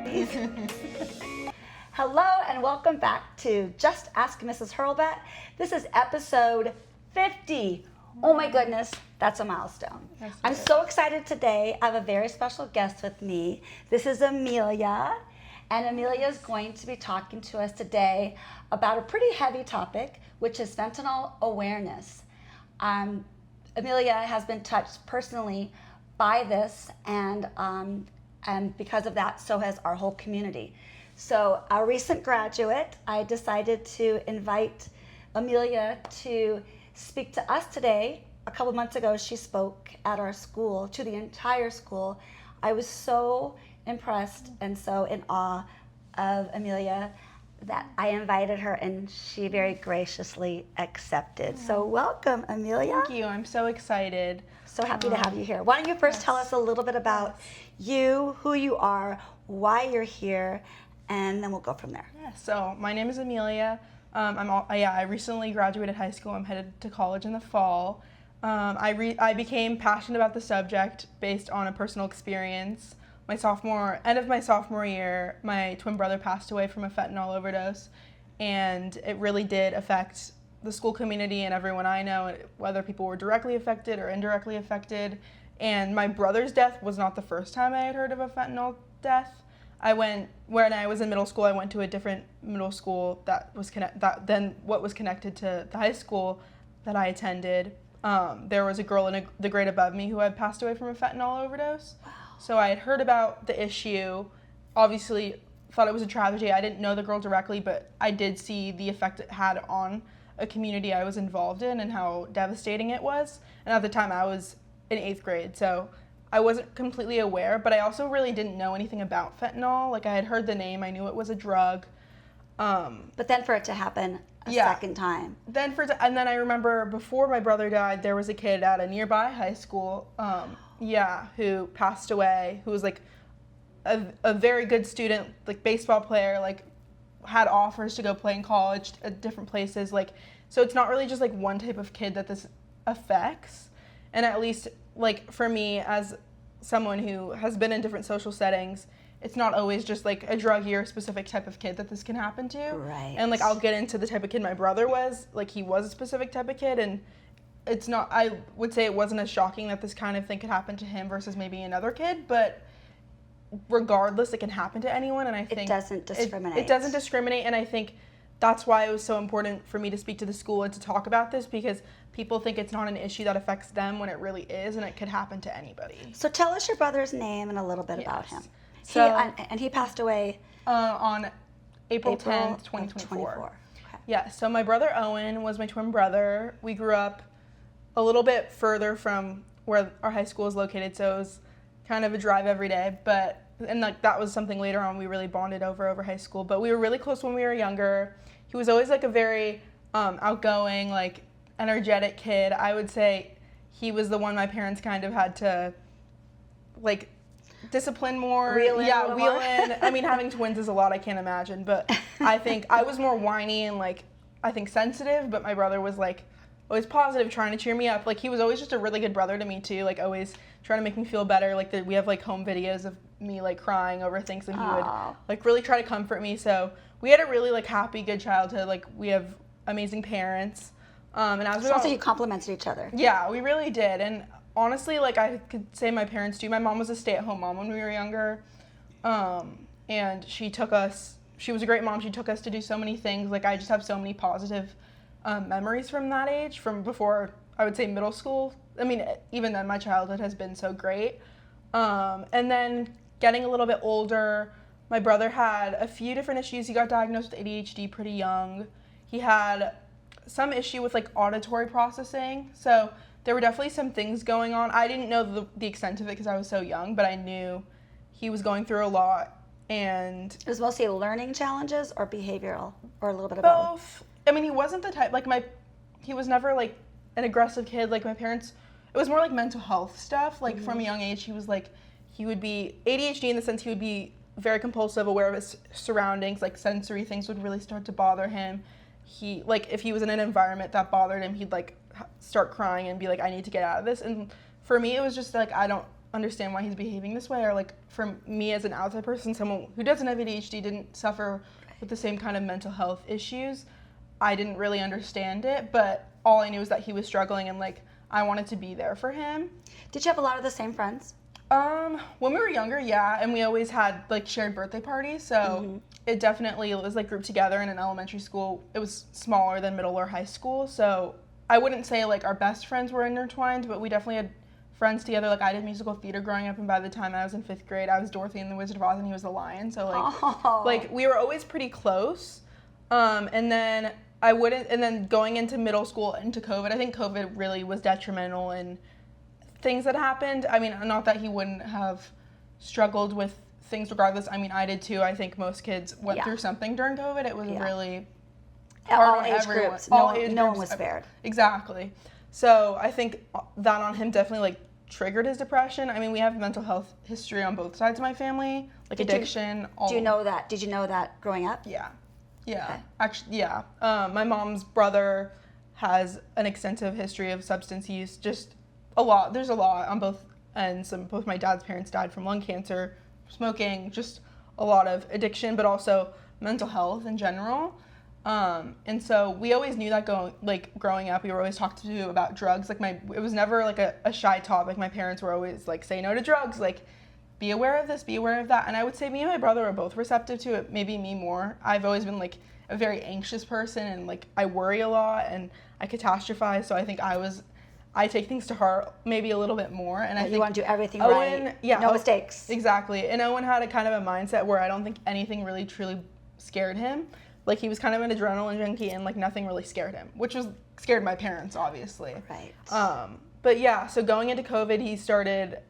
puppies. Hello and welcome back to Just Ask Mrs. Hurlbut. This is episode 50. Oh my goodness, that's a milestone. I'm so excited today. I have a very special guest with me. This is Amelia, and Amelia is going to be talking to us today about a pretty heavy topic, which is fentanyl awareness. Amelia has been touched personally by this, and because of that, so has our whole community. So, a recent graduate, I decided to invite Amelia to speak to us today. A couple months ago, she spoke at our school, to the entire school. I was so impressed and so in awe of Amelia that I invited her, and she very graciously accepted. So welcome, Amelia. Thank you. I'm so excited. So happy to have you here. Why don't you first tell us a little bit about you, who you are, why you're here, and then we'll go from there. Yeah, so my name is Amelia. I recently graduated high school. I'm headed to college in the fall. I became passionate about the subject based on a personal experience. End of my sophomore year, my twin brother passed away from a fentanyl overdose, and it really did affect the school community and everyone I know, whether people were directly affected or indirectly affected. And my brother's death was not the first time I had heard of a fentanyl death. When I was in middle school, I went to a different middle school that was connected to the high school that I attended. There was a girl in the grade above me who had passed away from a fentanyl overdose. Wow. So I had heard about the issue, obviously thought it was a tragedy. I didn't know the girl directly, but I did see the effect it had on a community I was involved in and how devastating it was. And at the time I was in 8th grade, so I wasn't completely aware, but I also really didn't know anything about fentanyl. Like, I had heard the name, I knew it was a drug. But then for it to happen a second time. And then I remember before my brother died, there was a kid at a nearby high school, who passed away, who was like a very good student, like baseball player, like had offers to go play in college at different places. Like, so it's not really just like one type of kid that this affects. And at least, like, for me, as someone who has been in different social settings, it's not always just like a druggy or specific type of kid that this can happen to. Right. And like, I'll get into the type of kid my brother was. Like, he was a specific type of kid, and it's not, I would say it wasn't as shocking that this kind of thing could happen to him versus maybe another kid, but regardless, it can happen to anyone. And I think it doesn't discriminate. It doesn't discriminate, and I think that's why it was so important for me to speak to the school and to talk about this, because people think it's not an issue that affects them when it really is, and it could happen to anybody. So tell us your brother's name and a little bit about him. So, he passed away on April 10th, 2024. Okay. Yeah, so my brother Owen was my twin brother. We grew up a little bit further from where our high school is located, so it was kind of a drive every day, and like that was something later on we really bonded over high school, but we were really close when we were younger. He was always like a very outgoing, like energetic kid. I would say he was the one my parents kind of had to like discipline more. Wheel in. I mean, having twins is a lot, I can't imagine, but I think I was more whiny and like, I think sensitive, but my brother was like always positive, trying to cheer me up. Like, he was always just a really good brother to me too, like always trying to make me feel better. Like, we have like home videos of me like crying over things, and he would like really try to comfort me. So we had a really like happy, good childhood. Like, we have amazing parents. And as we sounds like you complimented each other. Yeah, we really did. And honestly, like, I could say my parents too. My mom was a stay-at-home mom when we were younger. And she was a great mom. She took us to do so many things. Like, I just have so many positive memories from that age, from before, I would say, middle school. I mean, even then, my childhood has been so great. And then getting a little bit older, my brother had a few different issues. He got diagnosed with ADHD pretty young. He had some issue with like auditory processing. So there were definitely some things going on. I didn't know the extent of it because I was so young, but I knew he was going through a lot. And it was mostly learning challenges or behavioral, or a little bit of both. I mean, he wasn't the type, like, he was never like an aggressive kid. Like, my parents, it was more like mental health stuff. Like, from a young age, he would be ADHD in the sense he would be very compulsive, aware of his surroundings, like sensory things would really start to bother him. He, like, if he was in an environment that bothered him, he'd like start crying and be like, I need to get out of this. And for me, it was just like, understand why he's behaving this way, or like for me as an outside person, someone who doesn't have ADHD, didn't suffer with the same kind of mental health issues, I didn't really understand it, but all I knew was that he was struggling and like I wanted to be there for him. Did you have a lot of the same friends? When we were younger, yeah, and we always had like shared birthday parties, so it definitely was like grouped together. In an elementary school, it was smaller than middle or high school, so I wouldn't say like our best friends were intertwined, but we definitely had friends together. Like I did musical theater growing up, and by the time I was in 5th grade, I was Dorothy in the Wizard of Oz and he was the lion, so like we were always pretty close. And then going into middle school, into COVID, I think COVID really was detrimental in things that happened. I mean, not that he wouldn't have struggled with things regardless. I mean, I did too. I think most kids went through something during COVID. It was really hard all on age everyone. groups. All No, age no one groups. was spared. Exactly. So I think that on him definitely like triggered his depression. I mean, we have mental health history on both sides of my family, like addiction. Do you know that? Did you know that growing up? Yeah. Okay. Actually, yeah. My mom's brother has an extensive history of substance use. Just a lot. There's a lot on both ends. Both my dad's parents died from lung cancer, smoking, just a lot of addiction, but also mental health in general. And so we always knew that growing up, we were always talked to about drugs. Like it was never like a shy topic. My parents were always like, say no to drugs. Like, be aware of this, be aware of that. And I would say me and my brother are both receptive to it, maybe me more. I've always been like a very anxious person, and like I worry a lot and I catastrophize. So I think I take things to heart maybe a little bit more. And I think you want to do everything Owen, right. Yeah, no mistakes. Exactly. And Owen had a kind of a mindset where I don't think anything really truly scared him. Like he was kind of an adrenaline junkie, and like nothing really scared him, which scared my parents, obviously. Right. But yeah, so going into COVID, he started,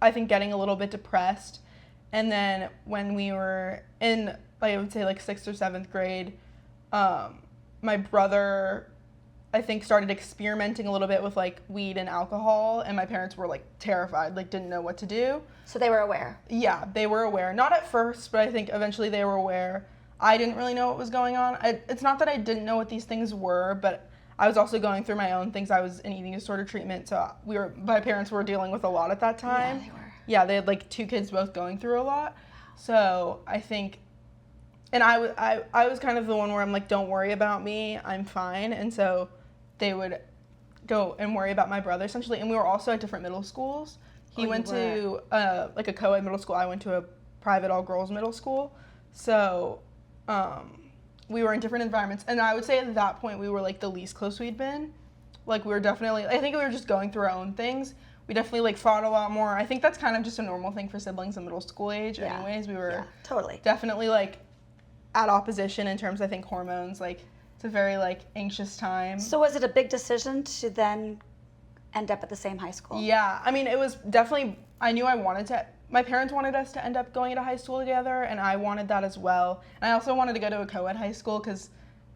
I think, getting a little bit depressed. And then when we were in, I would say like 6th or 7th grade, my brother, I think, started experimenting a little bit with like weed and alcohol, and my parents were like terrified, like didn't know what to do. So they were aware. Yeah, they were aware. Not at first, but I think eventually they were aware. I didn't really know what was going on. It's not that I didn't know what these things were, but I was also going through my own things. I was in eating disorder treatment, so my parents were dealing with a lot at that time. Yeah, they were. Yeah, they had like 2 kids both going through a lot. So I think, and I was kind of the one where I'm like, don't worry about me, I'm fine. And so they would go and worry about my brother essentially. And we were also at different middle schools. He went to like a co-ed middle school. I went to a private all-girls middle school. So we were in different environments, and I would say at that point we were like the least close we'd been. Like we were definitely, I think we were just going through our own things. We definitely like fought a lot more. I think that's kind of just a normal thing for siblings in middle school age. Yeah. Anyways, we were totally definitely like at opposition in terms, I think, hormones. Like it's a very like anxious time. So was it a big decision to then end up at the same high school? Yeah, I mean, it was definitely, I knew I wanted to. My parents wanted us to end up going to high school together, and I wanted that as well. And I also wanted to go to a co-ed high school because,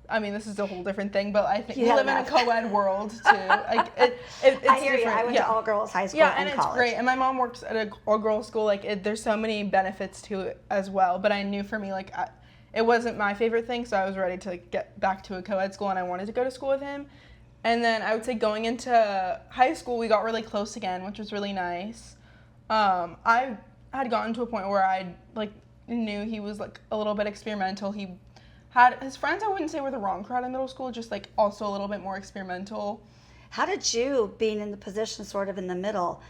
I mean, this is a whole different thing, but I think we live in a co-ed world too. Like it's I hear different. you. I went to all girls high school and and it's college. great. And my mom works at an all girls school. Like there's so many benefits to it as well. But I knew for me, like it wasn't my favorite thing, so I was ready to get back to a co-ed school, and I wanted to go to school with him. And then I would say going into high school, we got really close again, which was really nice. I had gotten to a point where I like knew he was like a little bit experimental. He had his friends, I wouldn't say were the wrong crowd in middle school, just like also a little bit more experimental. How did you, being in the position sort of in the middle,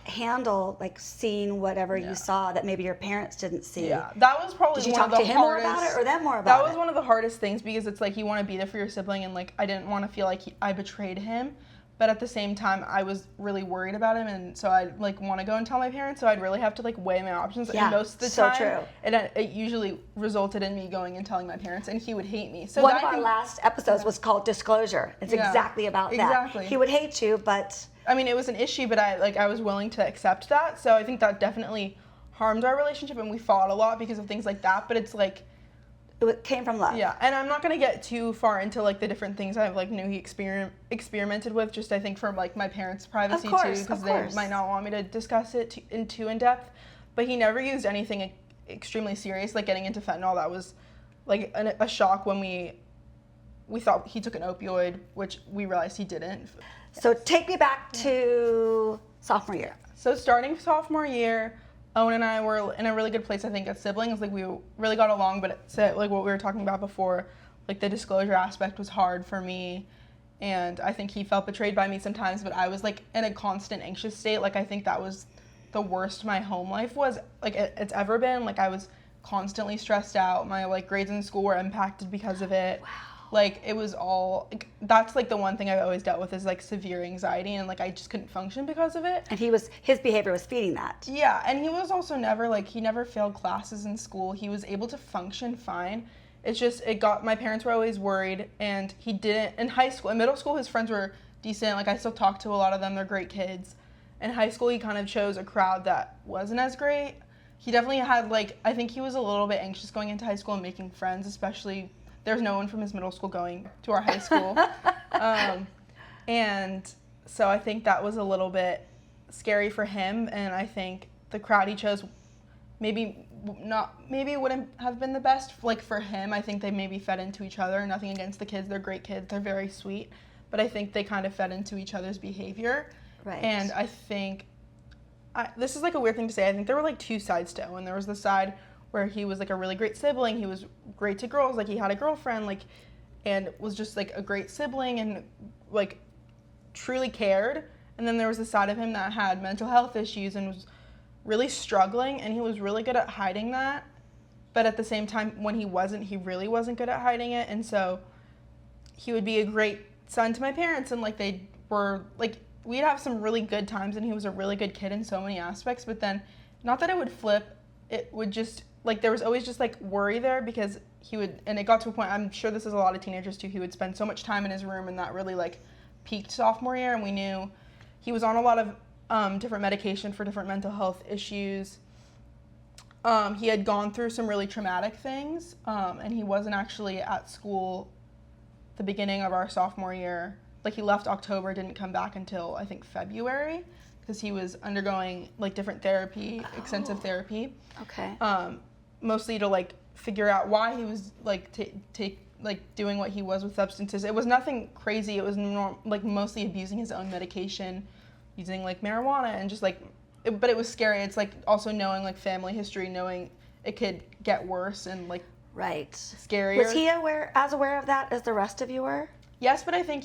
handle like seeing whatever you saw that maybe your parents didn't see? Yeah, that was probably Did you one talk of the to him hardest, more about it or them more about it? That was one of the hardest things because it's like you want to be there for your sibling, and like I didn't want to feel like I betrayed him. But at the same time, I was really worried about him, and so I'd like want to go and tell my parents, so I'd really have to like weigh my options. Yeah, and most of the so time, true. It usually resulted in me going and telling my parents, and he would hate me. So one of our last episodes was called Disclosure. It's exactly about that. Exactly. He would hate you, but I mean, it was an issue, but I was willing to accept that. So I think that definitely harmed our relationship, and we fought a lot because of things like that. But it's like, it came from love. yeah, and I'm not gonna get too far into like the different things I like knew he experimented with. Just I think for like my parents' privacy too, because they might not want me to discuss it too in depth. But he never used anything extremely serious, like getting into fentanyl. That was like a shock when we thought he took an opioid, which we realized he didn't. So take me back to sophomore year. So starting sophomore year, Owen and I were in a really good place, I think, as siblings. Like, we really got along, but it's like what we were talking about before, like the disclosure aspect was hard for me. And I think he felt betrayed by me sometimes, but I was like in a constant anxious state. Like, I think that was the worst my home life was, like, it's ever been. Like, I was constantly stressed out. My, like, grades in school were impacted because of it. Wow. Like, it was all, like, that's, like, the one thing I've always dealt with is, like, severe anxiety, and, like, I just couldn't function because of it. And his behavior was feeding that. Yeah, and he was also never, like, he never failed classes in school. He was able to function fine. It's just, my parents were always worried, and he didn't, in middle school, his friends were decent. Like, I still talk to a lot of them. They're great kids. In high school, he kind of chose a crowd that wasn't as great. He definitely had, like, I think he was a little bit anxious going into high school and making friends, especially there's no one from his middle school going to our high school. And so I think that was a little bit scary for him, and I think the crowd he chose maybe it wouldn't have been the best, like, for him. I think they maybe fed into each other. Nothing against the kids. They're great kids. They're very sweet. But I think they kind of fed into each other's behavior. Right. And I think, this is, like, a weird thing to say. I think there were, like, two sides to Owen. There was the side where he was, like, a really great sibling. He was great to girls. Like, he had a girlfriend, like, and was just, like, a great sibling and, like, truly cared. And then there was the side of him that had mental health issues and was really struggling, and he was really good at hiding that. But at the same time, when he really wasn't good at hiding it. And so he would be a great son to my parents, and, like, they were, like, we'd have some really good times, and he was a really good kid in so many aspects. But then, not that it would flip, it would just, like, there was always just, like, worry there, because he would, and it got to a point, I'm sure this is a lot of teenagers too, he would spend so much time in his room, and that really, like, peaked sophomore year. And we knew he was on a lot of different medication for different mental health issues. He had gone through some really traumatic things, and he wasn't actually at school the beginning of our sophomore year. Like, he left October, didn't come back until, I think, February, because he was undergoing, like, different therapy, extensive therapy. Okay. Mostly to, like, figure out why he was, like, doing what he was with substances. It was nothing crazy. It was mostly abusing his own medication, using, like, marijuana, and just, like, but it was scary. It's, like, also knowing, like, family history, knowing it could get worse and, like, right. scarier. Was he as aware of that as the rest of you were? Yes, but I think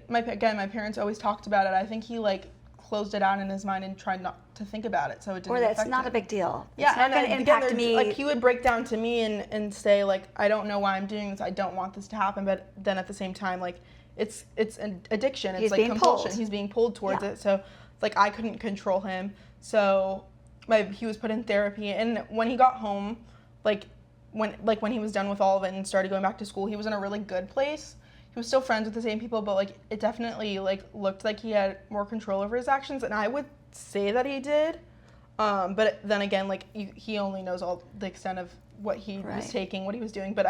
my parents always talked about it. I think he, like, closed it out in his mind and tried not to think about it, so it didn't affect him. Or that's not a big deal. Yeah, it's not going to impact me. Like, he would break down to me and say, like, I don't know why I'm doing this. I don't want this to happen. But then at the same time, like, it's an addiction. It's like compulsion. He's being pulled towards it. So, like, I couldn't control him. So he was put in therapy. And when he got home, when he was done with all of it and started going back to school, he was in a really good place. He was still friends with the same people, but, like, it definitely, like, looked like he had more control over his actions, and I would say that he did. But then again, like, he only knows all the extent of what he was taking, what he was doing. But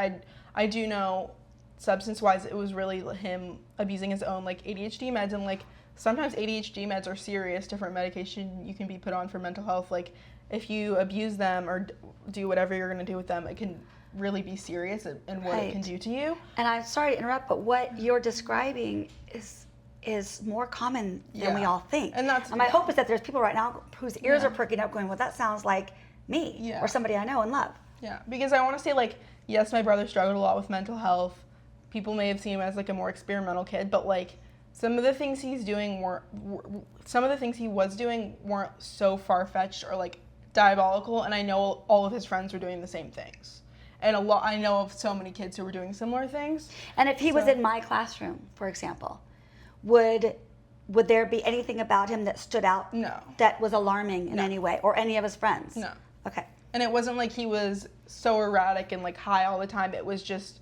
I do know, substance-wise, it was really him abusing his own, like, ADHD meds, and, like, sometimes ADHD meds are serious, different medication you can be put on for mental health. Like, if you abuse them or do whatever you're going to do with them, it can really be serious in what it can do to you. And I'm sorry to interrupt, but what you're describing is more common than we all think. And my hope is that there's people right now whose ears are perking up going, well, that sounds like me or somebody I know and love. Yeah, because I want to say, like, yes, my brother struggled a lot with mental health. People may have seen him as, like, a more experimental kid, but, like, some of the things he was doing weren't so far-fetched or, like, diabolical, and I know all of his friends were doing the same things. And I know of so many kids who were doing similar things. And if he was in my classroom, for example, would there be anything about him that stood out? No. That was alarming in any way, or any of his friends? No. Okay. And it wasn't like he was so erratic and, like, high all the time. It was just,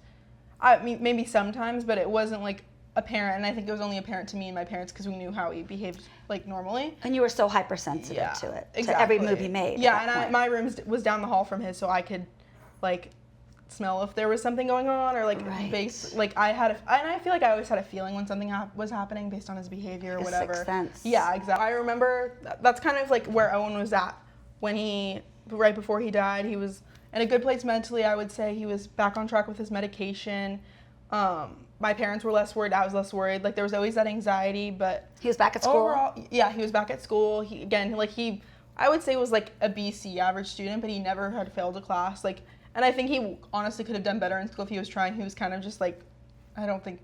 I mean, maybe sometimes, but it wasn't, like, apparent. And I think it was only apparent to me and my parents because we knew how he behaved, like, normally. And you were so hypersensitive to it, exactly. to every move he made. Yeah, and my room was down the hall from his, so I could, like, smell if there was something going on, or, like, I feel like I always had a feeling when something was happening based on his behavior or whatever. Sixth sense. Yeah, exactly. I remember that's kind of, like, where Owen was at right before he died. He was in a good place mentally, I would say. He was back on track with his medication. my parents were less worried, I was less worried. Like there was always that anxiety, but He was back at school? Overall, yeah, he was back at school. I would say was like a BC average student, but he never had failed a class. Like, and I think he honestly could have done better in school if he was trying. He was kind of just like, I don't think,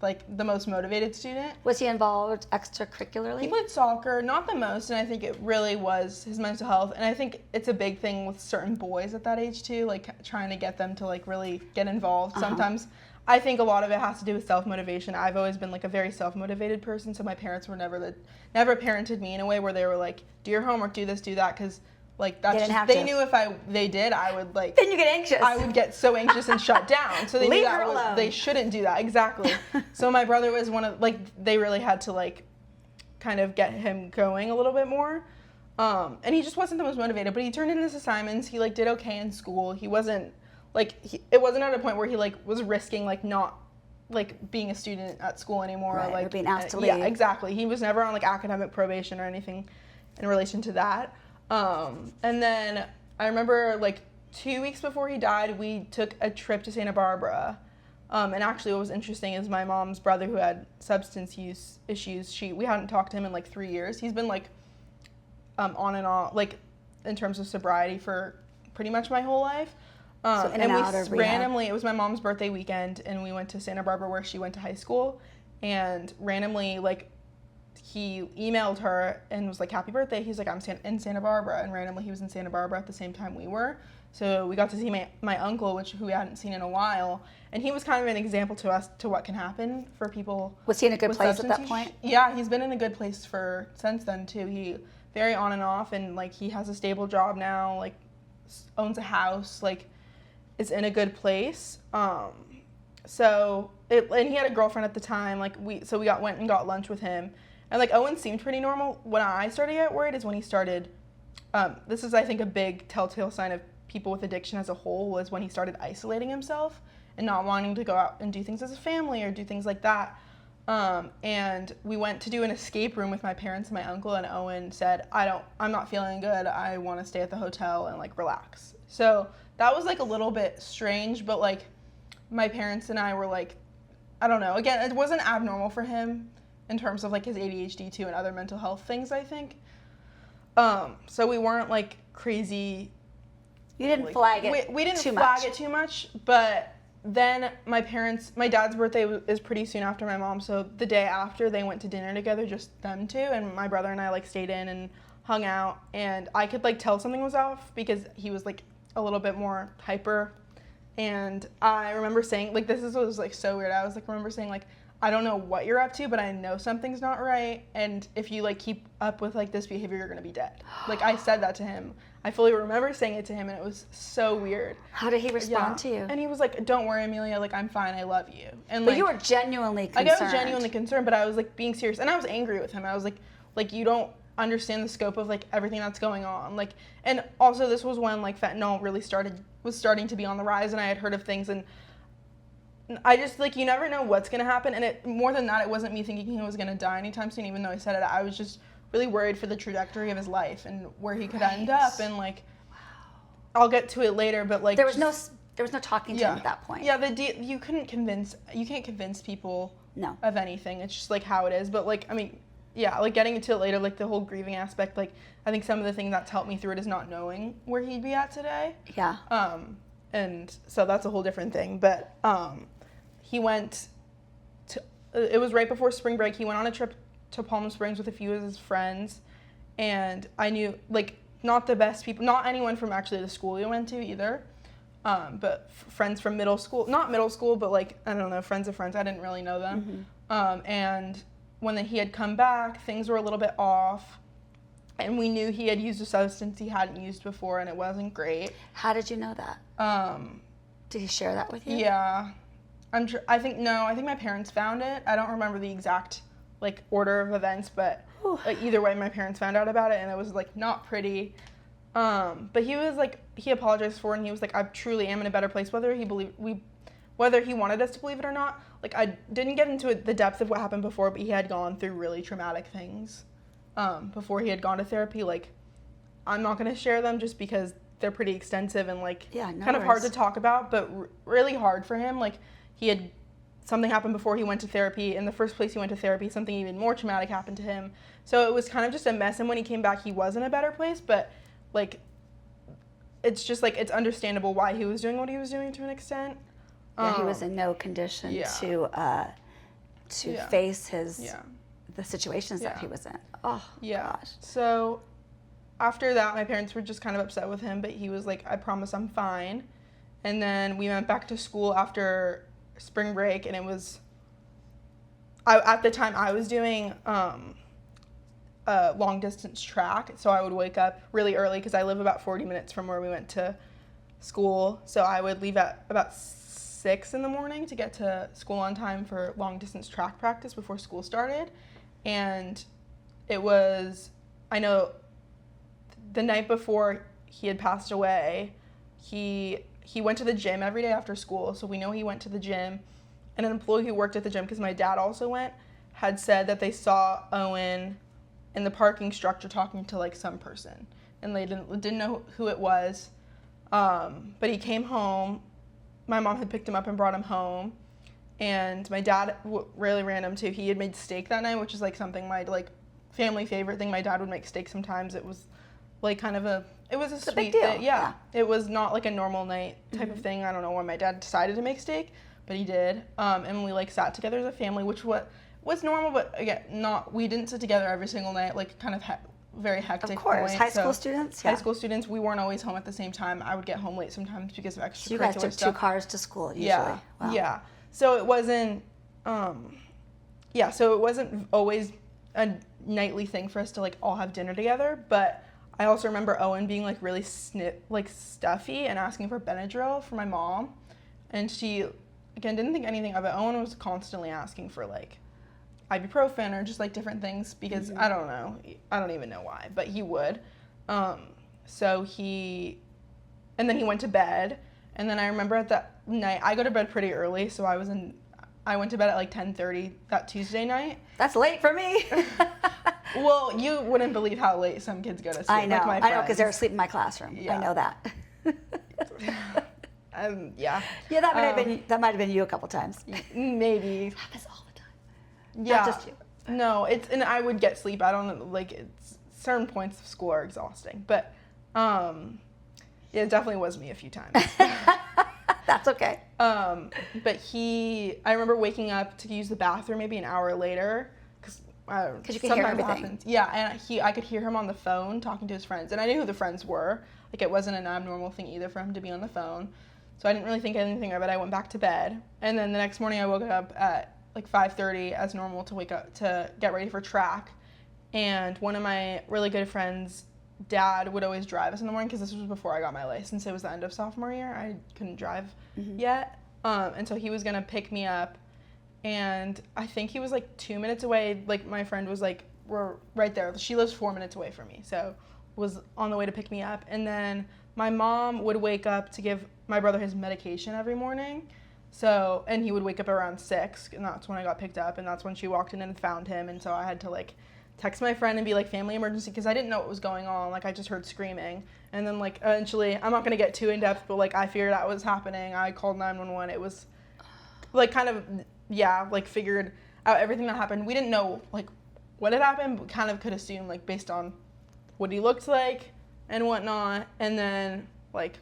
like the most motivated student. Was he involved extracurricularly? He played soccer, not the most, and I think it really was his mental health. And I think it's a big thing with certain boys at that age too, like trying to get them to like really get involved. Sometimes I think a lot of it has to do with self-motivation. I've always been like a very self-motivated person, so my parents were never parented me in a way where they were like, do your homework, do this, do that, because like that's they knew if they did, I would like. Then you get anxious. I would get so anxious and shut down. So they Leave knew her that alone. they shouldn't do that. Exactly. So my brother was one of like they really had to like kind of get him going a little bit more. And he just wasn't the most motivated, but he turned in his assignments. He like did okay in school. He wasn't like it wasn't at a point where he like was risking like not like being a student at school anymore, right, or like or being asked to leave. Yeah, exactly. He was never on like academic probation or anything in relation to that. And then I remember like 2 weeks before he died, we took a trip to Santa Barbara. And actually what was interesting is my mom's brother, who had substance use issues, we hadn't talked to him in like 3 years. He's been like on and off, like in terms of sobriety for pretty much my whole life. So in and out of rehab. Randomly, it was my mom's birthday weekend, and we went to Santa Barbara where she went to high school, and randomly, like, he emailed her and was like, happy birthday. He's like, I'm in Santa Barbara, and randomly he was in Santa Barbara at the same time we were. So we got to see my uncle, who we hadn't seen in a while, and he was kind of an example to us to what can happen for people. Was he in a good with place at that substance point? Yeah, he's been in a good place since then too. He very on and off, and like he has a stable job now, like owns a house, like is in a good place. And he had a girlfriend at the time. Like we went and got lunch with him, and like Owen seemed pretty normal. When I started to get worried is when he started. This is I think a big telltale sign of people with addiction as a whole, was when he started isolating himself and not wanting to go out and do things as a family or do things like that. And we went to do an escape room with my parents and my uncle, and Owen said, I'm not feeling good. I want to stay at the hotel and like relax. So that was like a little bit strange, but like my parents and I were like, I don't know. Again, it wasn't abnormal for him in terms of like his ADHD too and other mental health things, I think. So we weren't like crazy. You didn't flag it. We didn't too flag much. it too much, but then my dad's birthday is pretty soon after my mom, so the day after they went to dinner together, just them two, and my brother and I like stayed in and hung out, and I could like tell something was off because he was like a little bit more hyper, and I remember saying like was like so weird. I was like remember saying like, I don't know what you're up to, but I know something's not right, and if you like keep up with like this behavior, you're gonna be dead. Like I said that to him. I fully remember saying it to him, and it was so weird. How did he respond to you? And he was like, don't worry, Amelia, like I'm fine, I love you. And But like, you were genuinely concerned. I was genuinely concerned, but I was like being serious, and I was angry with him. I was like you don't understand the scope of like everything that's going on. Like, and also this was when like fentanyl really was starting to be on the rise, and I had heard of things, and I just like, you never know what's gonna happen. And it more than that, it wasn't me thinking he was gonna die anytime soon, even though I said it. I was just really worried for the trajectory of his life and where he could end up, and like, I'll get to it later, but like there was no talking to him at that point. Yeah, you can't convince people of anything. It's just like how it is. But like, I mean, yeah, like getting into it later, like the whole grieving aspect, like I think some of the things that's helped me through it is not knowing where he'd be at today. Yeah. And so that's a whole different thing. But he went to, it was right before spring break. He went on a trip to Palm Springs with a few of his friends, and I knew like not the best people, not anyone from actually the school we went to either, but friends from not middle school, but like, I don't know, friends of friends. I didn't really know them. And when he had come back, things were a little bit off, and we knew he had used a substance he hadn't used before, and it wasn't great. How did you know that? Did he share that with you? Yeah. I think my parents found it. I don't remember the exact like order of events, but like, either way, my parents found out about it, and it was like not pretty. But he was like, he apologized for it, and he was like, I truly am in a better place, whether he wanted us to believe it or not. Like, I didn't get into the depth of what happened before, but he had gone through really traumatic things before he had gone to therapy. Like, I'm not going to share them just because they're pretty extensive and like kind of hard to talk about, but really hard for him. Like, he had something happened before he went to therapy. In the first place he went to therapy, something even more traumatic happened to him. So it was kind of just a mess, and when he came back, he was in a better place, but, like, it's just, like, it's understandable why he was doing what he was doing to an extent. Yeah, he was in no condition to face the situations that he was in. Oh, gosh. So after that, my parents were just kind of upset with him, but he was like, I promise I'm fine. And then we went back to school after spring break, and it was, at the time I was doing long distance track, so I would wake up really early because I live about 40 minutes from where we went to school. So I would leave at about 6 in the morning to get to school on time for long distance track practice before school started. And it was, I know the night before he had passed away, he went to the gym every day after school, so we know he went to the gym. And an employee who worked at the gym, because my dad also went, had said that they saw Owen in the parking structure talking to, like, some person, and they didn't know who it was. But he came home. My mom had picked him up and brought him home, and my dad really random too. He had made steak that night, which is like something my family favorite thing. My dad would make steak sometimes. It was like kind of a sweet big deal. thing. Yeah. It was not like a normal night type of thing. I don't know why my dad decided to make steak, but he did. And we like sat together as a family, which was normal, but again, we didn't sit together every single night, like kind of very hectic. Of course, point. high school students. High school students, we weren't always home at the same time. I would get home late sometimes because of extracurricular stuff. So you guys took 2 cars to school usually. Yeah, wow. Yeah. So it wasn't, so it wasn't always a nightly thing for us to like all have dinner together. But I also remember Owen being like really stuffy and asking for Benadryl for my mom, and she again didn't think anything of it. Owen was constantly asking for like ibuprofen or just like different things because I don't know, I don't even know why, but he would. And then he went to bed, and then I remember at that night, I go to bed pretty early, so I went to bed at like 10:30 that Tuesday night. That's late for me. Well, you wouldn't believe how late some kids go to sleep. I know, like my I know, because they're asleep in my classroom. Yeah. I know that. Yeah. Yeah, that might have been you a couple times. Maybe. It happens all the time. Yeah. Not just you. No, and I would get sleep. I don't know, like, it's certain points of school are exhausting, but it definitely was me a few times. That's okay. But I remember waking up to use the bathroom maybe an hour later because you could hear everything. Happens. Yeah, and I could hear him on the phone talking to his friends, and I knew who the friends were. Like, it wasn't an abnormal thing either for him to be on the phone, so I didn't really think anything of it. I went back to bed, and then the next morning I woke up at like 5:30 as normal to wake up to get ready for track, and one of my really good friends' dad would always drive us in the morning because this was before I got my license. It was the end of sophomore year. I couldn't drive yet, and so he was gonna pick me up, and I think he was like 2 minutes away. Like, my friend was like, we're right there. She lives 4 minutes away from me, so was on the way to pick me up. And then my mom would wake up to give my brother his medication every morning. So, and he would wake up around 6, and that's when I got picked up, and that's when she walked in and found him. And so I had to like text my friend and be like, family emergency, because I didn't know what was going on. Like, I just heard screaming. And then like eventually, I'm not going to get too in depth, but like I figured out what was happening. I called 911. It was like kind of, like figured out everything that happened. We didn't know like what had happened, but kind of could assume like based on what he looked like and whatnot. And then like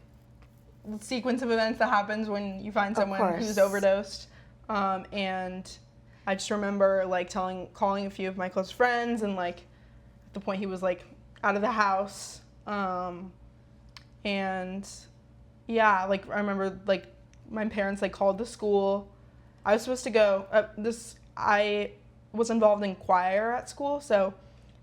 the sequence of events that happens when you find someone who's overdosed. And I just remember like calling a few of my close friends, and like at the point he was like out of the house. And yeah, like I remember like my parents like called the school. I was supposed to go, I was involved in choir at school, so,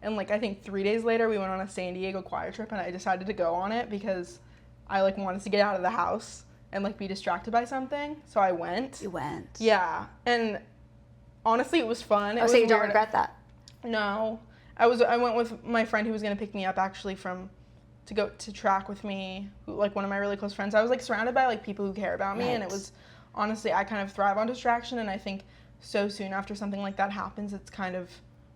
and like I think 3 days later we went on a San Diego choir trip, and I decided to go on it because I like wanted to get out of the house and like be distracted by something, so I went. You went? Yeah, and honestly it was fun. So you don't regret that? No. I went with my friend who was going to pick me up actually to go to track with me, like one of my really close friends. I was like surrounded by like people who care about me, and it was, honestly, I kind of thrive on distraction, and I think so soon after something like that happens, it's kind of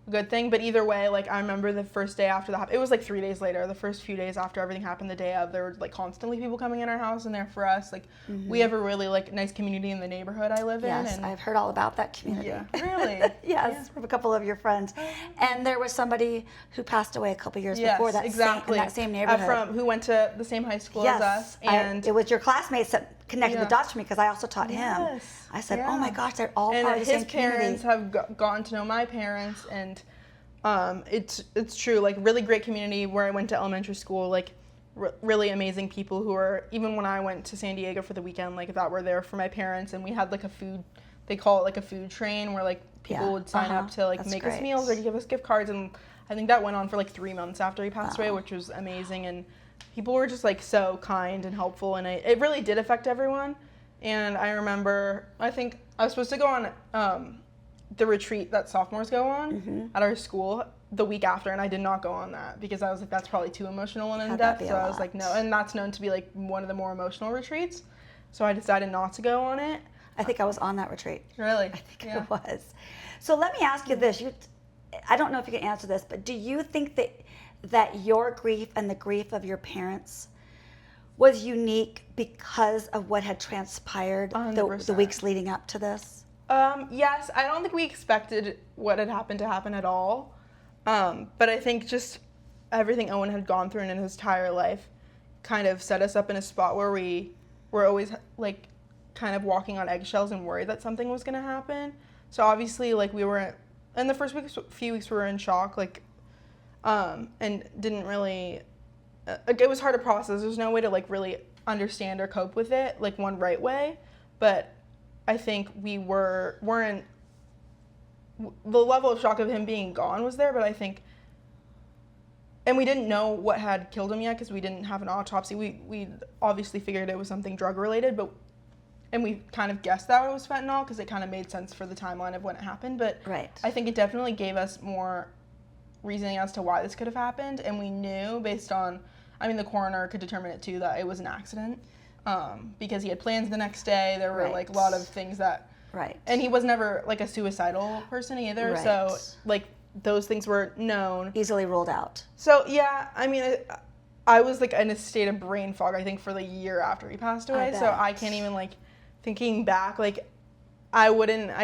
a good thing. But either way, like, I remember the first day after that, it was like 3 days later, the first few days after everything happened, the day of, there were like constantly people coming in our house and there for us. Like, we have a really like nice community in the neighborhood I live in. Yes, And I've heard all about that community. yeah, really? Yes, from a couple of your friends. And there was somebody who passed away a couple years before that, exactly. in that same neighborhood. Who went to the same high school Yes, as us. And it was your classmates that connected the dots for me because I also taught him. Yes, I said, yeah. oh my gosh, they're all part of the same his parents community. have gotten to know my parents, and it's true, like, really great community where I went to elementary school, like, really amazing people who are, even when I went to San Diego for the weekend, like, that were there for my parents, and we had like a food, they call it like a food train, where like people would sign up to like make us meals or give us gift cards, and I think that went on for like 3 months after he passed away, which was amazing. And people were just like so kind and helpful, and it really did affect everyone. And I remember, I think I was supposed to go on the retreat that sophomores go on at our school the week after, and I did not go on that because I was like, that's probably too emotional and in-depth. So I was like, no, and that's known to be like one of the more emotional retreats. So I decided not to go on it. I think I was on that retreat. Really? I think it was. So let me ask you this. I don't know if you can answer this, but do you think that your grief and the grief of your parents was unique because of what had transpired the weeks leading up to this? Yes, I don't think we expected what had happened to happen at all. But I think just everything Owen had gone through in his entire life kind of set us up in a spot where we were always like kind of walking on eggshells and worried that something was going to happen. So obviously, like, we were in the first few weeks we were in shock, like, and didn't really. It was hard to process. There's no way to like really understand or cope with it like one right way. But I think we weren't. The level of shock of him being gone was there, but I think. And we didn't know what had killed him yet because we didn't have an autopsy. We obviously figured it was something drug related, and we kind of guessed that it was fentanyl because it kind of made sense for the timeline of when it happened. But I think it definitely gave us more reasoning as to why this could have happened, and we knew based on, I mean, the coroner could determine it too, that it was an accident because he had plans the next day. There were like a lot of things that, and he was never like a suicidal person either. So like those things were known, easily ruled out. So yeah, I mean, I was like in a state of brain fog, I think, for the year after he passed away. So I can't even like, thinking back, like I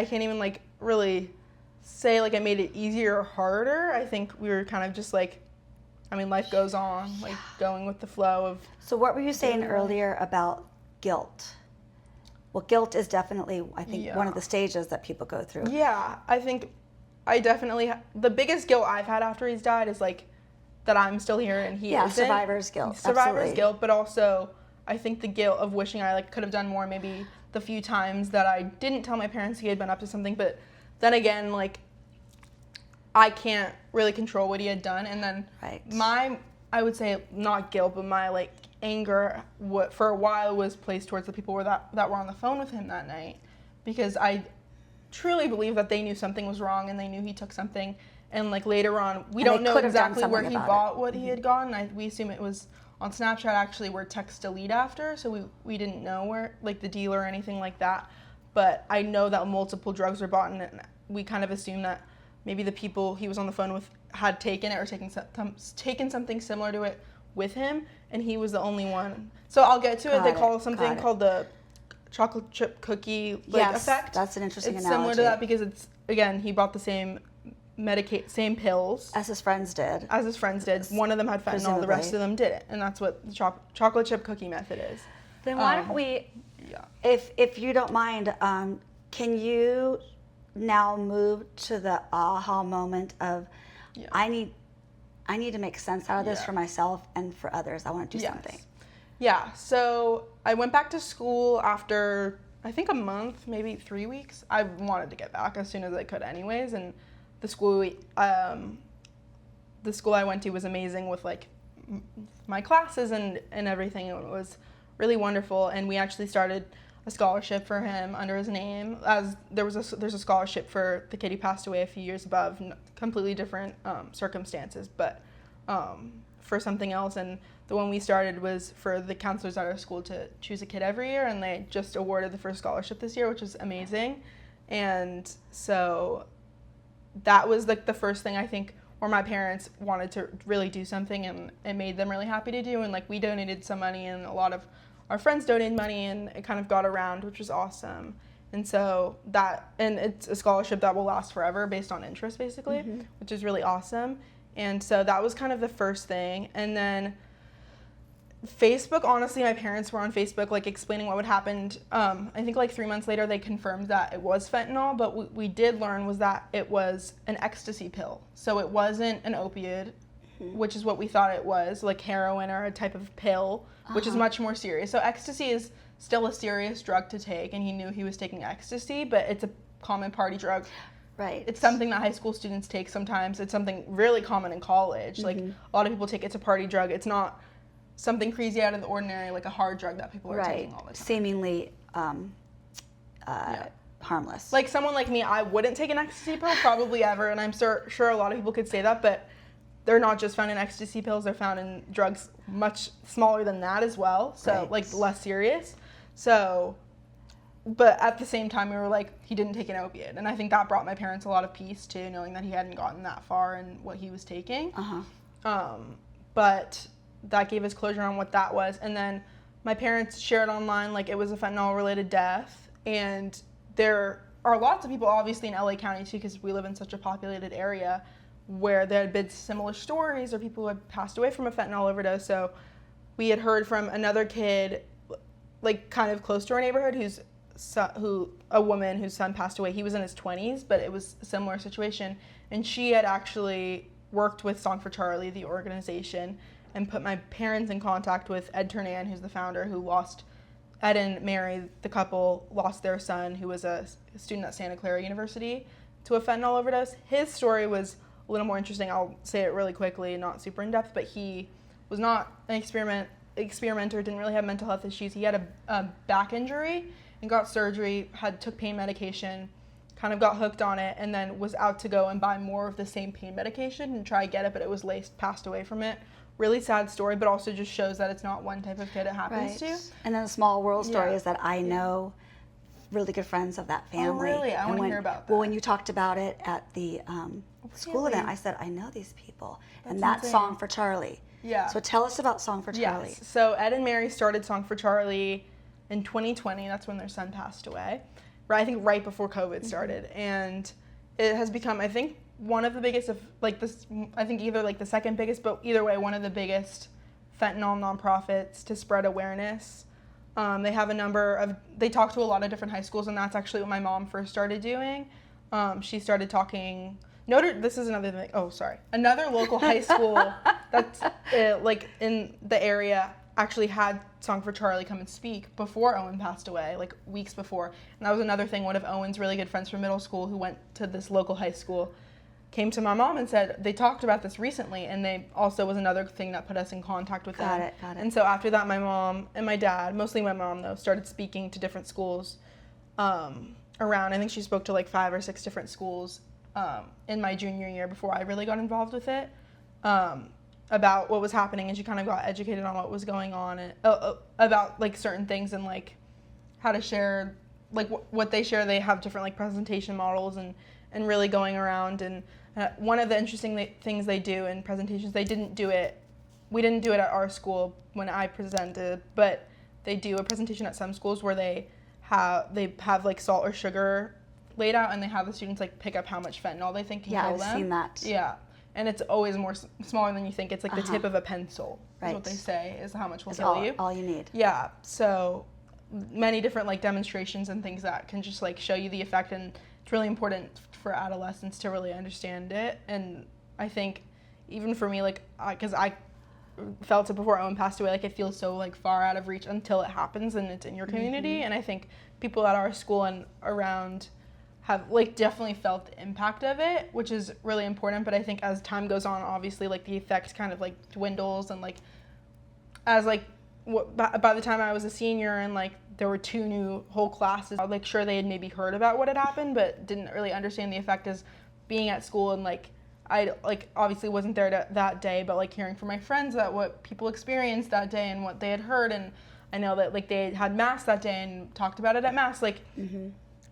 can't even like really say like it made it easier or harder. I think we were kind of just like, I mean, life goes on, like going with the flow of. So what were you saying earlier about guilt? Well, guilt is definitely, I think, one of the stages that people go through. Yeah, I think I definitely, the biggest guilt I've had after he's died is like that I'm still here and he isn't. Survivor's guilt. Survivor's guilt, but also I think the guilt of wishing I like could have done more, maybe the few times that I didn't tell my parents he had been up to something, but then again, like, I can't really control what he had done. And then I would say not guilt, but my like anger for a while was placed towards the people that were on the phone with him that night, because I truly believe that they knew something was wrong and they knew he took something. And like later on, we don't know exactly where he bought what he had gotten. We assume it was on Snapchat, actually, where texts delete after, so we didn't know where, like, the dealer or anything like that. But I know that multiple drugs were bought, and we kind of assumed that maybe the people he was on the phone with had taken it or taken something similar to it with him, and he was the only one. So I'll get to it. They call something called the chocolate chip cookie effect. That's an interesting analogy. It's analogy. similar to that because it's, again, he bought the same pills. As his friends did. One of them had fentanyl, presumably. The rest of them didn't. And that's what the chocolate chip cookie method is. Then why don't we, if you don't mind, can you now move to the aha moment of, I need to make sense out of this for myself and for others. I want to do something. Yeah, so I went back to school after, I think, a month, maybe 3 weeks. I wanted to get back as soon as I could anyways, and the school I went to was amazing with like my classes and everything. It was really wonderful, and we actually started a scholarship for him under his name. As there's a scholarship for the kid who passed away a few years above, completely different circumstances, but for something else. And the one we started was for the counselors at our school to choose a kid every year, and they just awarded the first scholarship this year, which is amazing. And so that was like the first thing I think where my parents wanted to really do something, and it made them really happy to do. And like we donated some money, and a lot of our friends donated money, and it kind of got around, which was awesome. And so and it's a scholarship that will last forever based on interest, basically, which is really awesome. And so that was kind of the first thing. And then Facebook, honestly, my parents were on Facebook, like, explaining what would happen. I think, like, 3 months later, they confirmed that it was fentanyl, but what we did learn was that it was an ecstasy pill. So it wasn't an opioid, which is what we thought it was, like heroin or a type of pill, which is much more serious. So ecstasy is still a serious drug to take, and he knew he was taking ecstasy, but it's a common party drug. Right. It's something that high school students take sometimes. It's something really common in college. Like, a lot of people take it. It's a party drug. It's not something crazy out of the ordinary, like a hard drug that people are taking all the time. Seemingly harmless. Like, someone like me, I wouldn't take an ecstasy pill probably ever, and I'm sure a lot of people could say that, but they're not just found in ecstasy pills. They're found in drugs much smaller than that as well, so like less serious. So, but at the same time, we were like, he didn't take an opiate, and I think that brought my parents a lot of peace too, knowing that he hadn't gotten that far in what he was taking. But that gave us closure on what that was. And then my parents shared online, like, it was a fentanyl-related death, and there are lots of people, obviously, in LA County too, because we live in such a populated area, where there had been similar stories or people who had passed away from a fentanyl overdose. So we had heard from another kid, like, kind of close to our neighborhood, a woman whose son passed away. He was in his 20s, but it was a similar situation, and she had actually worked with Song for Charlie, the organization, and put my parents in contact with Ed Ternan, who's the founder, who lost Ed and Mary, the couple, lost their son, who was a student at Santa Clara University, to a fentanyl overdose. His story was a little more interesting. I'll say it really quickly, not super in depth, but he was not an experimenter, didn't really have mental health issues. He had a back injury and got surgery, took pain medication, kind of got hooked on it, and then was out to go and buy more of the same pain medication and try to get it, but it was laced, passed away from it. Really sad story, but also just shows that it's not one type of kid it happens to. And then a small world story is that I know really good friends of that family. Oh, really? I want to hear about that. Well, when you talked about it at the school event, I said, I know these people. And that's Song for Charlie. Yeah. So tell us about Song for Charlie. Yes. So Ed and Mary started Song for Charlie in 2020. That's when their son passed away. I think right before COVID started. And it has become, I think, one of the biggest, I think either like the second biggest, but either way, one of the biggest fentanyl nonprofits to spread awareness. They have they talk to a lot of different high schools, and that's actually what my mom first started doing. She started talking, this is another thing, another local high school that's like in the area actually had Song for Charlie come and speak before Owen passed away, like weeks before. And that was another thing. One of Owen's really good friends from middle school who went to this local high school came to my mom and said they talked about this recently, and they also was another thing that put us in contact with them. Got it. And so after that, my mom and my dad, mostly my mom though, started speaking to different schools around. I think she spoke to like 5 or 6 different schools in my junior year before I really got involved with it, about what was happening, and she kind of got educated on what was going on and about like certain things and like how to share, like what they share. They have different like presentation models and really going around. And one of the interesting things they do in presentations, we didn't do it at our school when I presented, but they do a presentation at some schools where they have like salt or sugar laid out, and they have the students like pick up how much fentanyl they think can kill them. Yeah, I've seen that. Yeah, and it's always smaller than you think. It's like the tip of a pencil, is what they say, is how much will kill you. All you need. Yeah, so many different like demonstrations and things that can just like show you the effect, and it's really important for adolescents to really understand it. And I think even for me, like, because I felt it before Owen passed away, like it feels so like far out of reach until it happens and it's in your community. And I think people at our school and around have like definitely felt the impact of it, which is really important. But I think as time goes on, obviously like the effect kind of like dwindles, and like as like by the time I was a senior and like there were 2 new whole classes, like sure they had maybe heard about what had happened but didn't really understand the effect as being at school. And like I like obviously wasn't there that day, but like hearing from my friends that what people experienced that day and what they had heard, and I know that like they had mass that day and talked about it at mass, like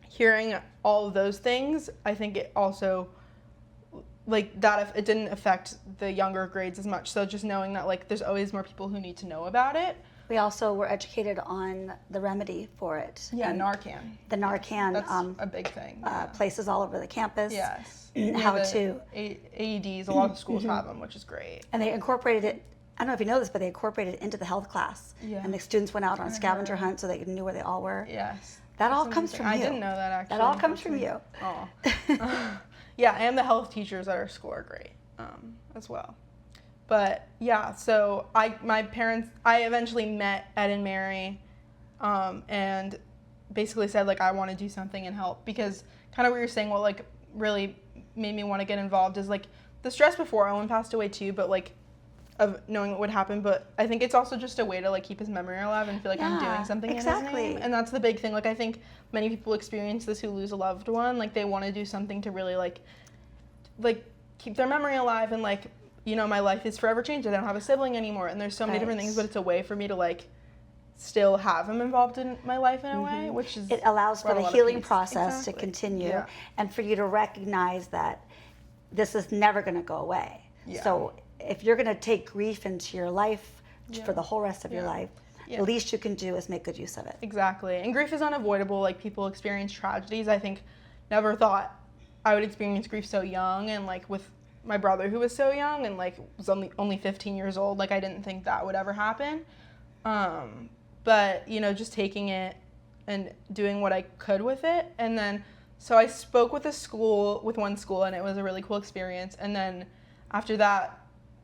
hearing all of those things, I think it also like that it didn't affect the younger grades as much. So just knowing that like there's always more people who need to know about it. We also were educated on the remedy for it. Yeah, and Narcan. The Narcan. That's a big thing. Places all over the campus. Yes. How to. AEDs, a lot of schools have them, which is great. And they incorporated it, I don't know if you know this, but they incorporated it into the health class. Yeah. And the students went out on scavenger hunt so they knew where they all were. Yes. That all comes from you. I didn't know that, actually. That all comes from you. Oh. Yeah, and the health teachers at our school are great as well. But yeah, so I eventually met Ed and Mary and basically said like I want to do something and help, because kind of what you're saying, what like really made me want to get involved is like the stress before Owen passed away too, but like of knowing what would happen. But I think it's also just a way to like keep his memory alive and feel like I'm doing something in his name. And that's the big thing. Like I think many people experience this who lose a loved one. Like they want to do something to really like keep their memory alive and like, you know, my life is forever changed. I don't have a sibling anymore, and there's so many different things, but it's a way for me to like still have him involved in my life in a way, which is it allows for the healing process to continue and for you to recognize that this is never going to go away. So if you're going to take grief into your life for the whole rest of your life, the least you can do is make good use of it. Exactly. And grief is unavoidable. Like people experience tragedies. I think never thought I would experience grief so young, and like with my brother who was so young and like was only 15 years old, like I didn't think that would ever happen. But you know, just taking it and doing what I could with it. And then so I spoke with one school, and it was a really cool experience. And then after that,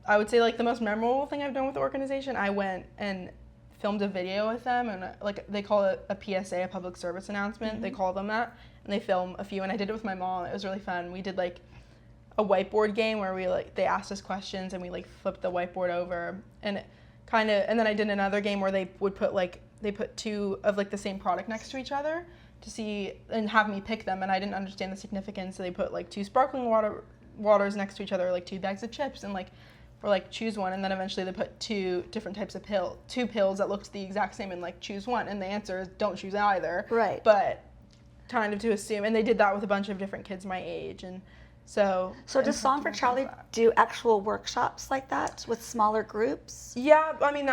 I would say like the most memorable thing I've done with the organization, I went and filmed a video with them, and like they call it a PSA, a public service announcement. They call them that, and they film a few, and I did it with my mom. It was really fun. We did like a whiteboard game where we like they asked us questions and we like flipped the whiteboard over, and and then I did another game where they would put two of like the same product next to each other to see and have me pick them, and I didn't understand the significance, so they put like two sparkling waters next to each other, like two bags of chips, and like or like choose one, and then eventually they put two different types of two pills that looked the exact same and like choose one, and the answer is don't choose either. Right. But kind of to assume, and they did that with a bunch of different kids my age, and so does Song for Charlie do actual workshops like that with smaller groups? Yeah, I mean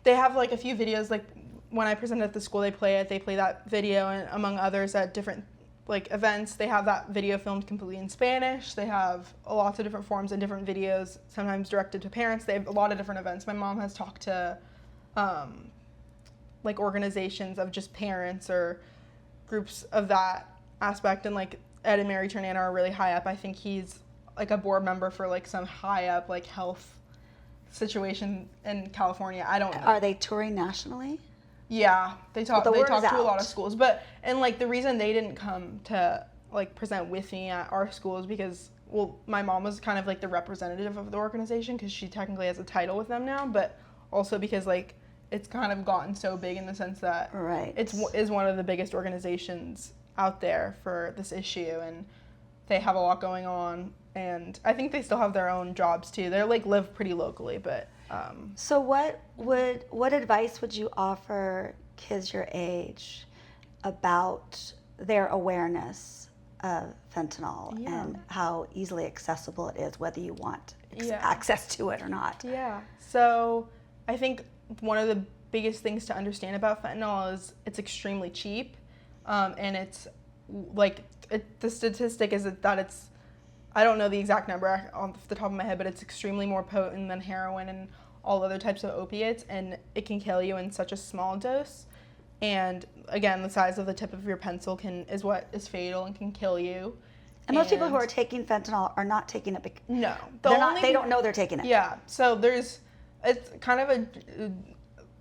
they have like a few videos, like when I presented at the school they play that video, and among others at different like events they have that video filmed completely in Spanish. They have lots of different forms and different videos, sometimes directed to parents. They have a lot of different events. My mom has talked to like organizations of just parents or groups of that aspect, and like Ed and Mary Ternana are really high up. I think he's like a board member for like some high up like health situation in California. I don't know. Are they touring nationally? Yeah, they talk to a lot of schools, and like the reason they didn't come to like present with me at our school is because, well, my mom was kind of like the representative of the organization because she technically has a title with them now, but also because like it's kind of gotten so big in the sense that it is one of the biggest organizations out there for this issue, and they have a lot going on, and I think they still have their own jobs too. They're like live pretty locally, but so what advice would you offer kids your age about their awareness of fentanyl and how easily accessible it is, whether you want access to it or not? Yeah. So I think one of the biggest things to understand about fentanyl is it's extremely cheap, and it's like the statistic is that it's, I don't know the exact number off the top of my head, but it's extremely more potent than heroin and all other types of opiates, and it can kill you in such a small dose. And again, the size of the tip of your pencil is what is fatal and can kill you. And most people who are taking fentanyl are not taking it because no, they don't know they're taking it. Yeah, so it's kind of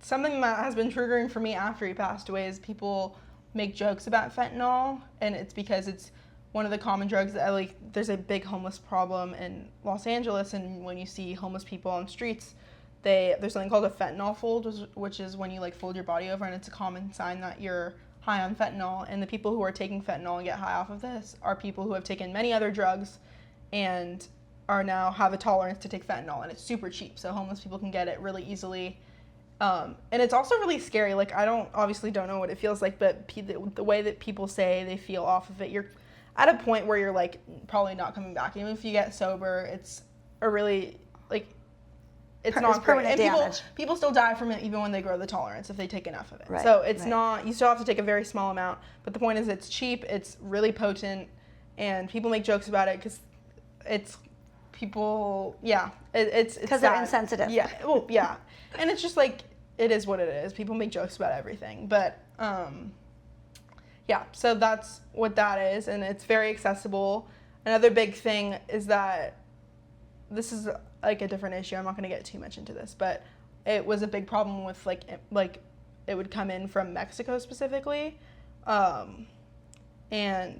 something that has been triggering for me after he passed away is people make jokes about fentanyl, and it's because it's one of the common drugs that there's a big homeless problem in Los Angeles, and when you see homeless people on streets, there's something called a fentanyl fold, which is when you like fold your body over, and it's a common sign that you're high on fentanyl. And the people who are taking fentanyl and get high off of this are people who have taken many other drugs and are now have a tolerance to take fentanyl, and it's super cheap, so homeless people can get it really easily. And it's also really scary. Like, I obviously don't know what it feels like, but the way that people say they feel off of it, at a point where you're like probably not coming back. Even if you get sober, it's a really like it's not permanent great. And damage. people still die from it even when they grow the tolerance if they take enough of it. Right, So it's right. not, you still have to take a very small amount. But the point is it's cheap, it's really potent, and people make jokes about it because it's people, it's Because they're sad. insensitive. Yeah, well, yeah. And it's just like, it is what it is. People make jokes about everything. But yeah, so that's what that is, and it's very accessible. Another big thing is that this is like a different issue. I'm not going to get too much into this, but it was a big problem with like it would come in from Mexico specifically, and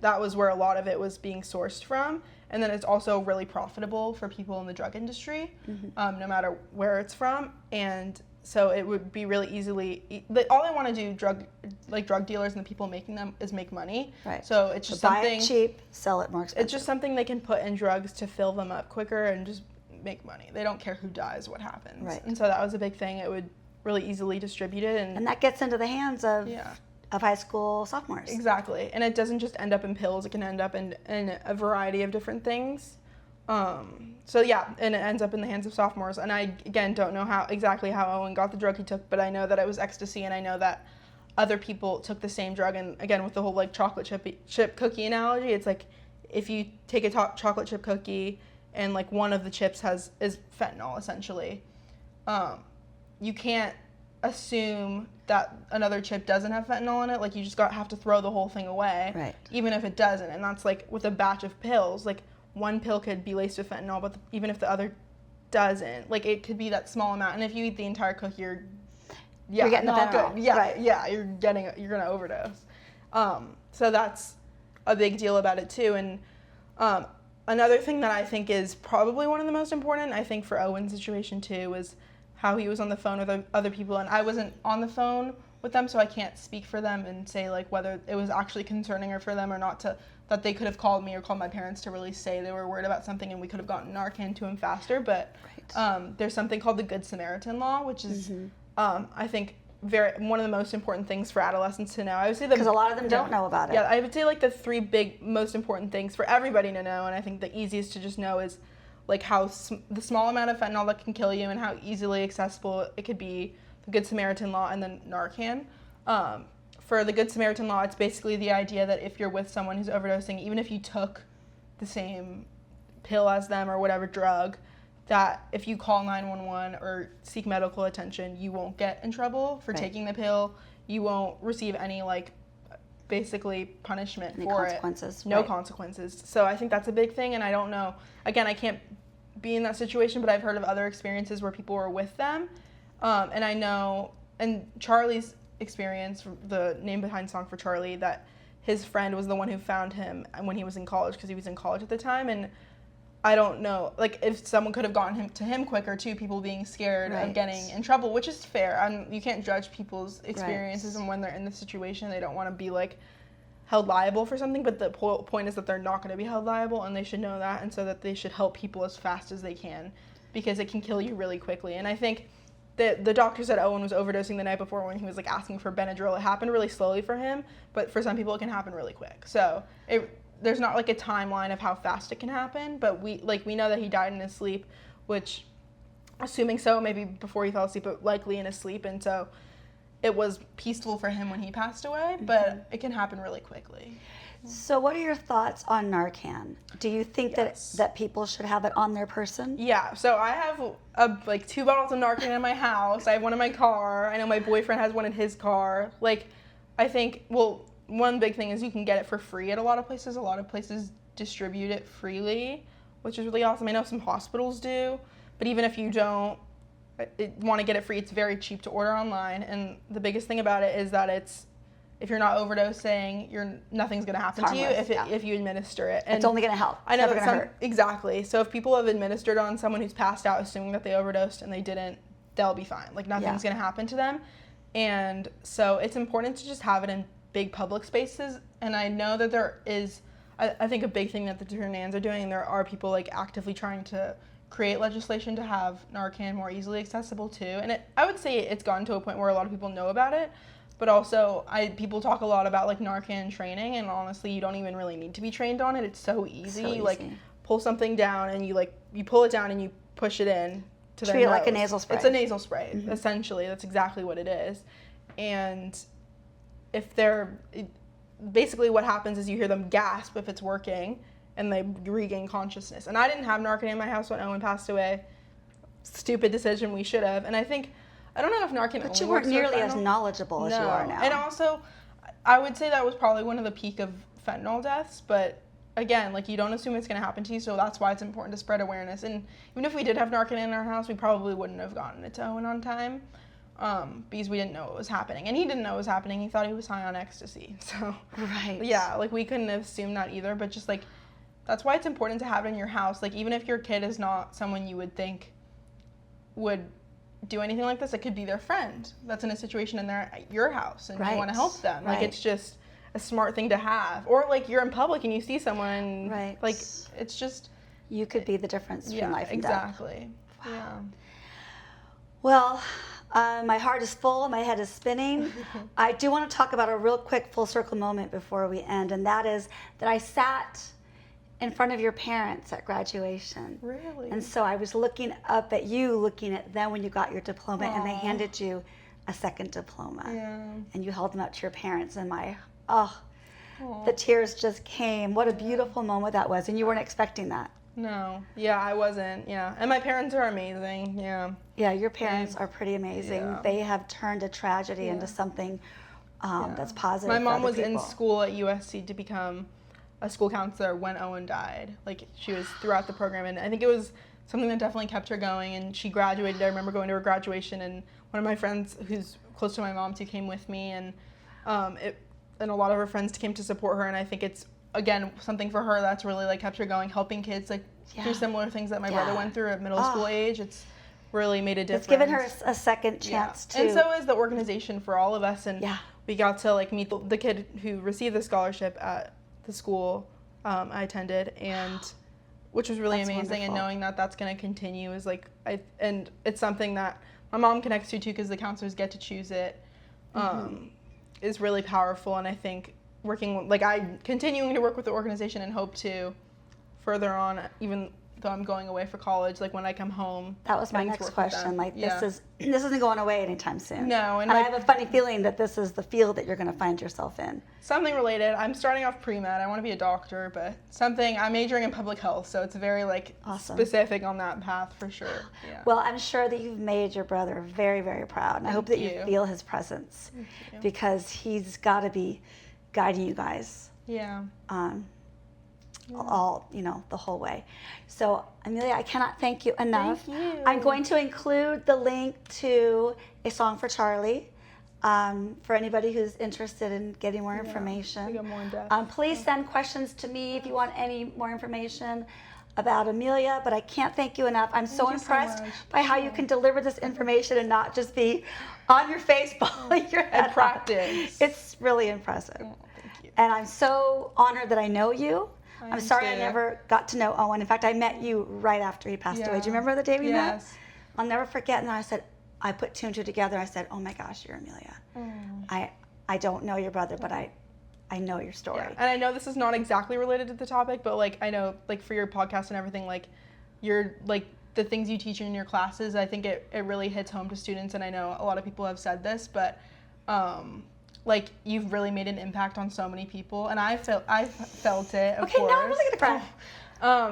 that was where a lot of it was being sourced from. And then it's also really profitable for people in the drug industry, no matter where it's from. And so it would be really easily, all they want to do, drug dealers and the people making them, is make money. Right. So it's just buy something it cheap, sell it more expensive. It's just something they can put in drugs to fill them up quicker and just make money. They don't care who dies, what happens. Right. And so that was a big thing. It would really easily distribute it. And that gets into the hands of high school sophomores. Exactly. And it doesn't just end up in pills. It can end up in a variety of different things. So yeah, and it ends up in the hands of sophomores. And I, again, don't know exactly how Owen got the drug he took, but I know that it was ecstasy, and I know that other people took the same drug. And again, with the whole like chocolate chip cookie analogy, it's like if you take a chocolate chip cookie and like one of the chips is fentanyl essentially, you can't assume that another chip doesn't have fentanyl in it. Like you just have to throw the whole thing away, right, even if it doesn't. And that's like with a batch of pills, like one pill could be laced with fentanyl, but even if the other doesn't, like it could be that small amount. And if you eat the entire cookie, you're getting not the fentanyl. good. Yeah, right. Yeah, you're gonna overdose. So that's a big deal about it too. And another thing that I think is probably one of the most important, I think for Owen's situation too, was how he was on the phone with other people, and I wasn't on the phone with them, so I can't speak for them and say like whether it was actually concerning for them or not, that they could have called me or called my parents to really say they were worried about something and we could have gotten Narcan to him faster. But there's something called the Good Samaritan Law, which is I think one of the most important things for adolescents to know. I would say because a lot of them don't know about it. Yeah, I would say like the three big most important things for everybody to know, and I think the easiest to just know is like how the small amount of fentanyl that can kill you and how easily accessible it could be, the Good Samaritan Law, and then Narcan. For the Good Samaritan Law, it's basically the idea that if you're with someone who's overdosing, even if you took the same pill as them or whatever drug, that if you call 911 or seek medical attention, you won't get in trouble for taking the pill. You won't receive any like basically punishment for consequences. It. No consequences. So I think that's a big thing, and I don't know. Again, I can't be in that situation, but I've heard of other experiences where people were with them. And I know, and Charlie's experience, the name behind Song for Charlie, that his friend was the one who found him when he was in college, because he was in college at the time. And I don't know, like if someone could have gotten to him quicker too, people being scared of getting in trouble, which is fair. You can't judge people's experiences, and when they're in this situation, they don't want to be like held liable for something, but the point is that they're not going to be held liable, and they should know that, and so that they should help people as fast as they can, because it can kill you really quickly. And I think that the doctor said Owen was overdosing the night before when he was like asking for Benadryl. It happened really slowly for him, but for some people it can happen really quick. So there's not like a timeline of how fast it can happen, but we know that he died in his sleep, which, assuming so, maybe before he fell asleep, but likely in his sleep, and so it was peaceful for him when he passed away, but it can happen really quickly. So what are your thoughts on Narcan? Do you think that people should have it on their person? Yeah, so I have like 2 bottles of Narcan in my house. I have one in my car. I know my boyfriend has one in his car. Like, I think, well, one big thing is you can get it for free at a lot of places. A lot of places distribute it freely, which is really awesome. I know some hospitals do, but even if you don't want to get it free, it's very cheap to order online. And the biggest thing about it is that if you're not overdosing, nothing's going to happen to you if you administer it. And it's only going to help. I know it's never going to hurt. Exactly. So if people have administered on someone who's passed out, assuming that they overdosed and they didn't, they'll be fine. Like nothing's going to happen to them. And so it's important to just have it in big public spaces. And I know that there is, I think a big thing that the Turnans are doing, and there are people like actively trying to create legislation to have Narcan more easily accessible too. And I would say it's gotten to a point where a lot of people know about it, But also, people talk a lot about like Narcan training, and honestly, you don't even really need to be trained on it. It's so easy. You like pull something down, and you pull it down, and you push it in to their treat it nose. like a nasal spray. It's a nasal spray, essentially. That's exactly what it is. And if basically what happens is you hear them gasp if it's working, and they regain consciousness. And I didn't have Narcan in my house when Owen passed away. Stupid decision, we should have. And I don't know if Narcan. But you weren't nearly as knowledgeable as you are now. And also, I would say that was probably one of the peak of fentanyl deaths. But again, like, you don't assume it's going to happen to you, so that's why it's important to spread awareness. And even if we did have Narcan in our house, we probably wouldn't have gotten it to Owen on time, because we didn't know what was happening. And he didn't know what was happening. He thought he was high on ecstasy. So right. Yeah, like, we couldn't have assumed that either. But just like, that's why it's important to have it in your house. Like, even if your kid is not someone you would think would do anything like this, it could be their friend that's in a situation at your house, and you want to help them. Like, it's just a smart thing to have. Or like, you're in public and you see someone, like, it's just, you could be the difference between life and death. Exactly. Wow. Yeah. Well, my heart is full, my head is spinning. I do want to talk about a real quick full circle moment before we end, and that is that I sat in front of your parents at graduation. Really? And so I was looking up at you, looking at them when you got your diploma, and they handed you a second diploma. Yeah. And you held them up to your parents, and the tears just came. What a beautiful moment that was, and you weren't expecting that. No. Yeah, I wasn't. Yeah. And my parents are amazing. Yeah. Yeah, your parents are pretty amazing. Yeah. They have turned a tragedy into something that's positive. My mom for other was in people. school at USC to become a school counselor when Owen died. Like, she was throughout the program, and I think it was something that definitely kept her going. And she graduated. I remember going to her graduation, and one of my friends who's close to my mom too came with me, and and a lot of her friends came to support her. And I think it's, again, something for her that's really like kept her going, helping kids like through similar things that my brother went through at middle school age. It's really made a difference. It's given her a second chance to. And so is the organization for all of us. And we got to like meet the kid who received the scholarship at the school I attended, and which was really amazing. Wonderful. And knowing that that's going to continue is like, and it's something that my mom connects to too, because the counselors get to choose it, is really powerful. And I think continuing to work with the organization and hope to further on, even though I'm going away for college, like when I come home. That was my next question. Like, this isn't going away anytime soon. No. And I have a funny feeling that this is the field that you're going to find yourself in. Something related. I'm starting off pre-med. I want to be a doctor, but I'm majoring in public health, so it's very like specific on that path for sure. Yeah. Well, I'm sure that you've made your brother very, very proud, and I hope that you feel his presence, because he's got to be guiding you guys. Yeah. All, the whole way. So, Amelia, I cannot thank you enough. Thank you. I'm going to include the link to A Song for Charlie for anybody who's interested in getting more information. To get more in depth. Please send questions to me if you want any more information about Amelia, but I can't thank you enough. I'm so impressed by how you can deliver this information and not just be on your face bawling your head and practice. It's really impressive. Oh, thank you. And I'm so honored that I know you. I'm sorry too. I never got to know Owen. In fact, I met you right after he passed away. Do you remember the day we met? I'll never forget. And then I put two and two together. I said, oh my gosh, you're Amelia. I don't know your brother, but I know your story. Yeah. And I know this is not exactly related to the topic, but like, I know like for your podcast and everything, like you're like the things you teach in your classes, I think it really hits home to students. And I know a lot of people have said this, but like, you've really made an impact on so many people, and I felt it, of course. Okay, now I'm really gonna cry.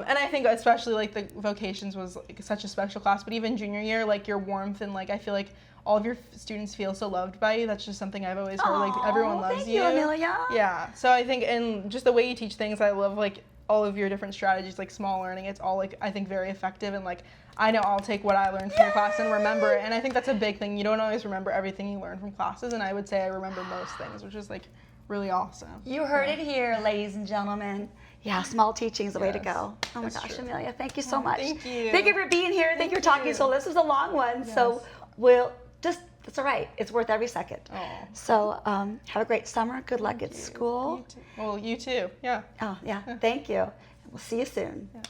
And I think especially, like, the vocations was like, such a special class, but even junior year, like, your warmth and, like, I feel like all of your students feel so loved by you. That's just something I've always heard, like, everyone loves you. Thank you, Amelia. Yeah, so I think, and just the way you teach things, I love, like, all of your different strategies, like small learning, it's all, like, I think very effective, and, like, I know I'll take what I learned from your class and remember it, and I think that's a big thing. You don't always remember everything you learn from classes, and I would say I remember most things, which is, like, really awesome. You heard it here, ladies and gentlemen. Yeah, small teaching is the way to go. Oh my gosh, true. Amelia, thank you so much. Thank you. Thank you for being here. Thank you for talking. So this was a long one, so it's all right. It's worth every second. Oh. So have a great summer. Good luck at school. You too. Well, you too. Yeah. Oh, yeah. Thank you. We'll see you soon. Yes.